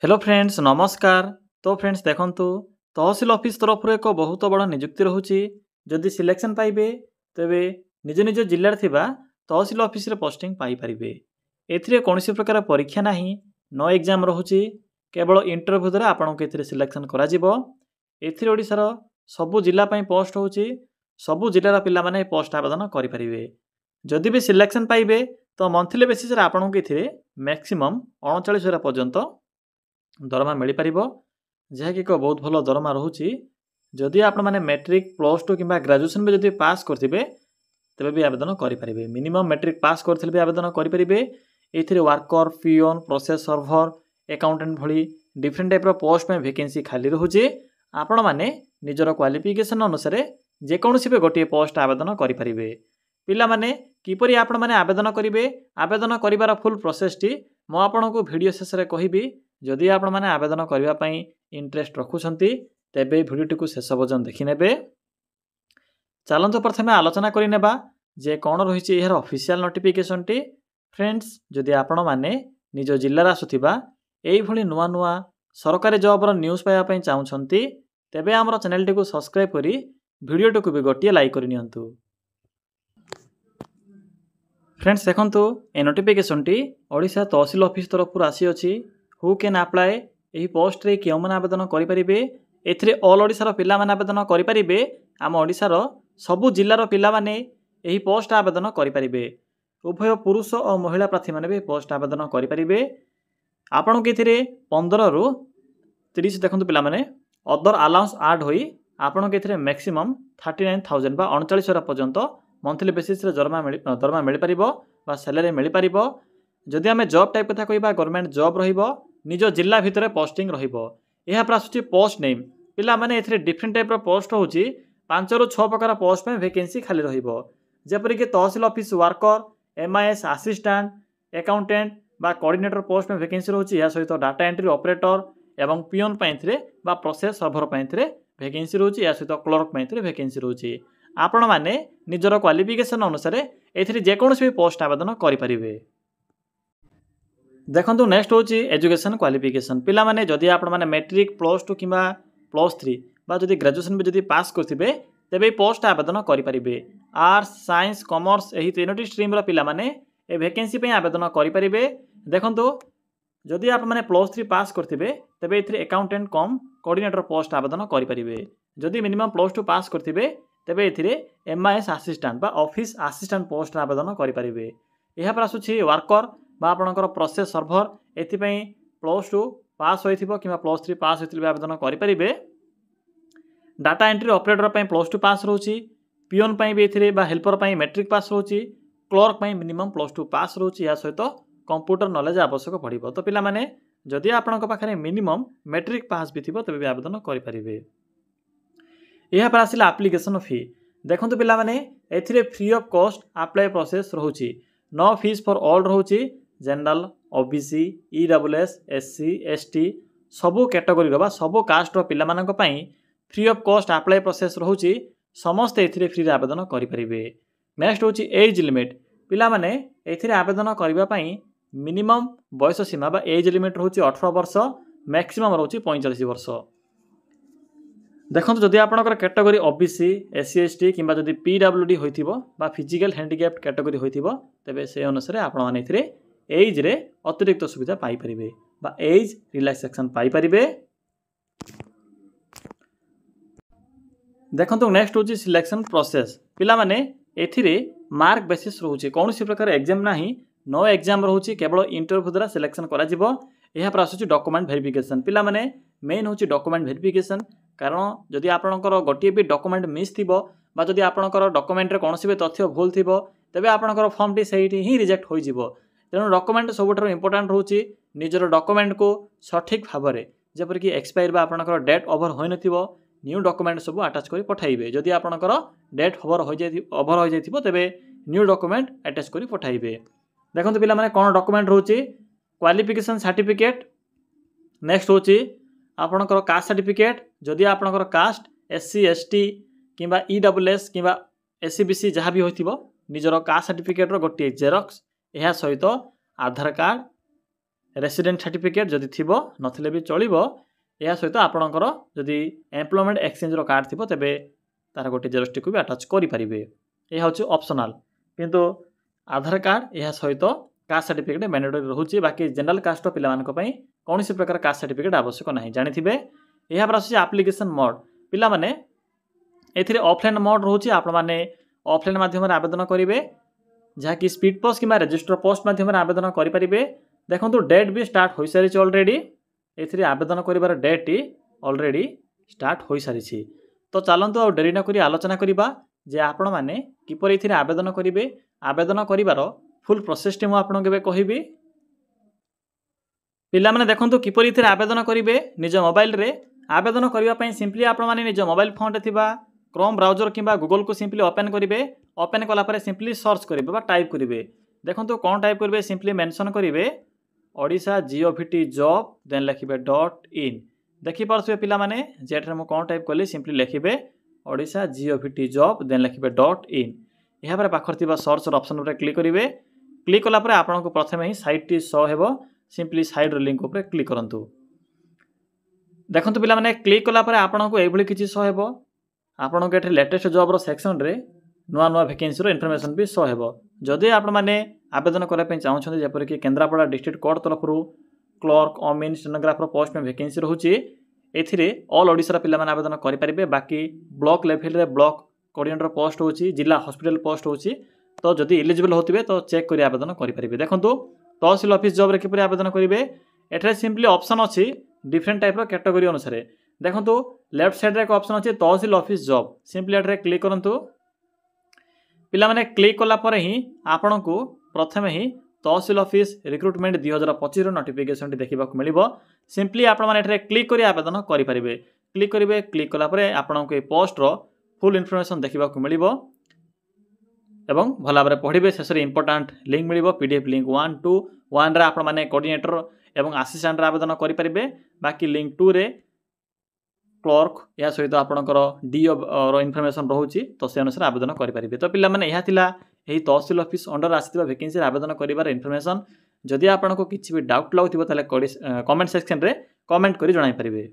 Hello friends नमस्कार। तो friends देखंतु तहसील ऑफिस तरफ एक बहुत बड़ नियुक्ति रहुची। जदि सिलेक्शन पाइबे तेबे निज निज जिल्ला रे थिबा तहसील ऑफिस रे पोस्टिंग पाई परिबे। एथिरे कोनोसी प्रकार परीक्षा नाही, नो एग्जाम रहुची, केवल इंटरव्यू द्वारा आपनको एथिरे सिलेक्शन करा जिवो। एथिरे ओडिसा रो सबु जिल्ला पई पोस्ट होची, सबु जिल्ला रा पिल्ला माने पोस्ट आवेदन करि परिबे। जदि भी सिलेक्शन पाइबे तो मंथली बेसिस रे आपनको एथिरे मैक्सिमम 39,000 पर्यंत दरमा मिल पार जहाँकि एक बहुत भल दरमा रोचे। जदि आपण मैंने मैट्रिक प्लस टू कि ग्रेजुएशन भी जब पास करते तेरे भी आवेदन करेंगे। मिनिमम मैट्रिक पास करते भी आवेदन करेंगे। ये worker, peon, process server, accountant भली डिफरेंट टाइप पोस्ट में वैकेंसी खाली रोचे। आपण मैंने निजर क्वालिफिकेशन अनुसार जेकोसी भी गोटे पोस्ट आवेदन करेंगे। पिला माने किपरि आपण मैंने आवेदन करेंगे, आवेदन कर फुल प्रोसेस टी मु आपको वीडियो शेष में कहबी। जदि आपण मैंने आवेदन करने इंटरेस्ट रखुंट तेबे भिडियोटी को शेष पर्यंत देखने। चलते प्रथमे आलोचना करनेबा जे कौन रही यार ऑफिशियल नोटिफिकेशन टी। फ्रेंड्स जदि आपण मैंने निज जिल्लार आसुथिबा एई भली नुआ नुआ सरकारी जॉबर न्यूज पाइबा चाहूँगी तेबे आमर चैनल को सब्सक्राइब करी वीडियोटी को भी गोटे लाइक करनियंतु। फ्रेंड्स देखंतु ए नोटिफिकेशन टी ओडिशा तहसील ऑफिस तरफ आसी अछि। हु कैन अप्लाई यही पोस्ट रे क्यों मैंने आवेदन करेंगे। एथिरे ऑल ओडिशार पिला माने आवेदन करेंगे। आम ओडिशार सबु जिल्लार पिला माने यही पोस्ट आवेदन करेंगे। उभय पुरुष और महिला प्रार्थी माने भी पोस्ट आवेदन करेंगे। आपण को ये 15 रु 30 देखो पिला माने अदर अलाउंस आड होई आपण को ये मैक्सिमम 39,000 बा 39,000 पर्यंत मंथली बेसिस रे दरमा मिल पारिबो बा सैलरी मिल पारिबो। जदि आम जॉब टाइप कथा कहबा गवर्नमेंट जॉब रहिबो, निज जिला भितर पोस्टिंग रहिबो। यह पर आसुची पोस्ट नेम पिला माने एथिरे डिफरेंट टाइप रो पोस्ट होची 5 रु 6 प्रकार पोस्ट में वैकेंसी खाली रहिबो। जेपरि कि tehsil office worker, MIS assistant, accountant बा कोऑर्डिनेटर पोस्ट में वैकेंसी रहउची। या सहित डाटा एंट्री ऑपरेटर एवं पियोन पैंथरे बा प्रोसेस सर्वर पैंथरे वैकेंसी रहउची। या सहित क्लर्क पैंथरे वैकेंसी रहउची। आपण माने निजर क्वालिफिकेशन अनुसार एथिरे जे कोनोसी भी पोस्ट आवेदन करि परिबे। देखो नेक्स्ट हूँ एजुकेशन क्वालिफिकेशन। पिला माने जदि आपण माने मैट्रिक प्लस टू कि प्लस 3 बा जदि ग्रेजुएशन भी जदि पास करथिबे तेबे पोस्ट आवेदन करेंगे। आर्ट्स, साइंस, कॉमर्स यही 3टी स्ट्रीम रो पिला माने ए वैकेंसी पे आवेदन करेंगे। देखो जदि आप माने प्लस 3 पास करथिबे तेबे एथिरे अकाउंटेंट कम कोऑर्डिनेटर पोस्ट आवेदन करेंगे। जदि मिनिमम प्लस 2 पास करथिबे तेबे एथिरे एमआईएस असिस्टेंट बा ऑफिस असिस्टेंट पोस्ट आवेदन करेंगे। यह पर आसुछि वर्कर बा आपणकर प्रोसेस सर्भर एथिपई प्लस 2 पास होइथिबो कि प्लस 3 पास होइथिबे आवेदन करेंगे। डाटा एंट्री ऑपरेटर पई प्लस 2 पास रोची, पियोन पई भी एथिरे बा हेल्पर पई मैट्रिक पास रोची, क्लर्क पई मिनिमम प्लस 2 पास रोची। या सहित कंप्यूटर नॉलेज आवश्यक पड़िबो। तो पिला माने जदि आपणक पाखरे मिनिमम मैट्रिक पास भी थिबो तबे भी आवेदन करेंगे। यह पर आसिला एप्लिकेशन फी। देखंतु पिला माने एथिरे free of cost apply process रहउची। नो फीस फॉर ऑल रहउची। General, OBC, EWS, SC, ST सबु कैटेगरी रो बा सबु कास्ट रो पिला मानक पई free of cost apply process रहउची। समस्त एथिरे फ्री आवेदन करि परिबे। नेक्स्ट होची एज लिमिट। पिला माने एथिरे आवेदन करिबा पई मिनिमम बयस सीमा बा एज लिमिट रहउची 18 वर्ष, मैक्सिमम रहउची 45 वर्ष। देखो जदि आपणकर कैटेगरी ओबीसी, एससी, एसटी किंबा जदि पीडब्ल्यूडी होइथिबो बा फिजिकल हैंडिकैप्ड कैटेगरी होइथिबो तेबे से अनुसार आपण माने एथिरे एज रे अतिरिक्त सुविधा पाई परिबे बा एज रिलैक्सेशन पाई परिबे। देखंतु नेक्स्ट होची सिलेक्शन प्रोसेस। पिला माने एथिरे मार्क बेसिस रहउची। कोनोसी प्रकार एग्जाम नाही, नो एग्जाम रहउची, केवल इंटरव्यू द्वारा सिलेक्शन करा जिवो। एहा पर आसुची डॉक्यूमेंट वेरिफिकेशन। पिला माने मेन होची डॉक्यूमेंट वेरिफिकेशन। कारण जदि आपणकर गोटे भी डॉक्यूमेंट मिस थिबो बा जदि आपणकर डॉक्यूमेंट रे कोनोसी भी तथ्य भूल थिबो तेबे आपणकर फॉर्म टी सहीटी ही रिजेक्ट होई जिवो। तेणु डॉक्यूमेंट सबुठार इंपोर्टेंट रोची। निजर डॉक्यूमेंट को सठिक भाव में जेपर कि एक्सपायर बा आपणकर डेट ओवर होई नथिबो न्यू डॉक्यूमेंट सब अटैच करी पठाइबे। जदि आपणकर डेट ओवर हो जाइथिबो तेबे न्यू डॉक्यूमेंट अटैच करी पठाइबे। देखंतु पिला माने कोन डॉक्यूमेंट रोची। Qualification certificate. नेक्स्ट होची आपणकर कास्ट सर्टिफिकेट। जदि आपणकर कास्ट एससी, एसटी किंबा ईडब्ल्यूएस किंबा एससीबीसी जहाँ भी होइथिबो निजर कास्ट सर्टिफिकेट रो गोटे जेरॉक्स। यह सहित आधार कार्ड रेसिडेंट सर्टिफिकेट जदि थिबो नथिले भी चलिबो या सहित आपणकर जदि एम्प्लॉयमेंट एक्सचेंज रो कार्ड थिबो तेबे तार गोटे जेरोक्स को भी अटैच करि परिबे यह होची ऑप्शनल किंतु आधार कार्ड यह सहित कास्ट सर्टिफिकेट मैंडेटरी रहउची बाकी जनरल कास्ट पिला मानक पई कोनोसी प्रकार कास्ट सर्टिफिकेट आवश्यक नाही जानिथिबे यह पर आसी एप्लिकेशन मोड पिला माने एथिरे ऑफलाइन मोड रहउची आपण माने ऑफलाइन माध्यम रे आवेदन करिवे जहा कि स्पीड पोस्ट किबा रजिस्टर पोस्ट माध्यम रे आवेदन करि परिबे देखंतु डेट भी स्टार्ट होई सारिछि ऑलरेडी एथिरे आवेदन करिवार डेट ऑलरेडी स्टार्ट होई सारिछि तो चलंतु आ डेरी न करी आलोचना करिबा जे आपण माने किपर एथिरे आवेदन करिवे आवेदन करिवार फुल प्रोसेस टी मु आपण केबे कहिबी पिला माने देखंतु किपर एथिरे आवेदन करिवे निज मोबाइल रे आवेदन करिवा पई सिंपली आपण माने निज मोबाइल फोन रे थिबा क्रोम ब्राउजर किंबा गूगल को सिंपली ओपन करिवे ओपन कला परे सिंपली सर्च करिवे बा टाइप करिवे देखंतु कोन टाइप करिवे सिंपली मेंशन करिवे ओडिशा जीओवीटी जॉब देन लिखिबे .in देखि पारसुए पिला माने जेठरे मु कोन टाइप कली सिंपली लिखिबे ओडिशा जीओवीटी जॉब देन लिखिबे .in यहा पर पाखर थिबा सर्च ऑप्शन रे क्लिक करिवे क्लिक कला परे आपण को प्रथमे ही साइट टी शो हेबो सिंपली साइड रो लिंक ऊपर क्लिक करंतु देखंतु पिला माने क्लिक कला परे आपण को एभली किछि शो हेबो आपण को एठे लेटेस्ट जॉब रो सेक्शन रे नुआ नुआ वैकेंसी रो इन्फॉर्मेशन भी शो हेबो जदि आपण माने आवेदन करै पे चाहछन जेपर कि केंद्रापड़ा डिस्ट्रिक्ट कोर्ट तरफ रु क्लर्क ऑमिन स्टेनोग्राफर पोस्ट में वैकेंसी रहउची एथिरे ऑल ओडिसा रा पिला माने आवेदन करि परिबे बाकी ब्लॉक लेवल रे ब्लॉक कोऑर्डिनेटर पोस्ट होची जिला हॉस्पिटल पोस्ट होची तो जदि एलिजिबल होतिबे तो चेक करि आवेदन करि परिबे देखंतु तहसील ऑफिस जॉब रे किपरि आवेदन करिवे एठरे सिंपली ऑप्शन अछि डिफरेंट टाइप रो कैटेगरी अनुसार देखंतु लेफ्ट साइड रे एक ऑप्शन अछि तहसील ऑफिस जॉब सिंपली एठरे क्लिक करंतु पिला माने क्लिक कला परे ही आपण को प्रथमे ही तहसील ऑफिस रिक्रुटमेंट 2025 रो नोटिफिकेशन देखा मिलिबो सिंपली आपण माने एठरे क्लिक करी आवेदन करि परिबे क्लिक कला परे आपण को पोस्ट रो फुल इन्फॉर्मेशन देखा मिलिबो एवं भला भाबरे पढिबे शेषरे इंपोर्टेंट लिंक मिलिबो पीडीएफ लिंक 1 2 1 रे आपण माने कोऑर्डिनेटर एवं असिस्टेंट रे आवेदन करि परिबे बाकी लिंक 2 रे क्लर्क या सहित आपणकर डीओ रो इन्फॉर्मेशन रहउची तो से अनुसार आवेदन करि परिबे तो पिला माने यहा थिला एही तहसील ऑफिस अंडर आसीथिबा वैकेंसी आवेदन करिवार इन्फॉर्मेशन जदि आपनको किछि भी डाउट लागुथिबो ताले कमेंट सेक्शन रे कमेंट करि जणाई परिबे।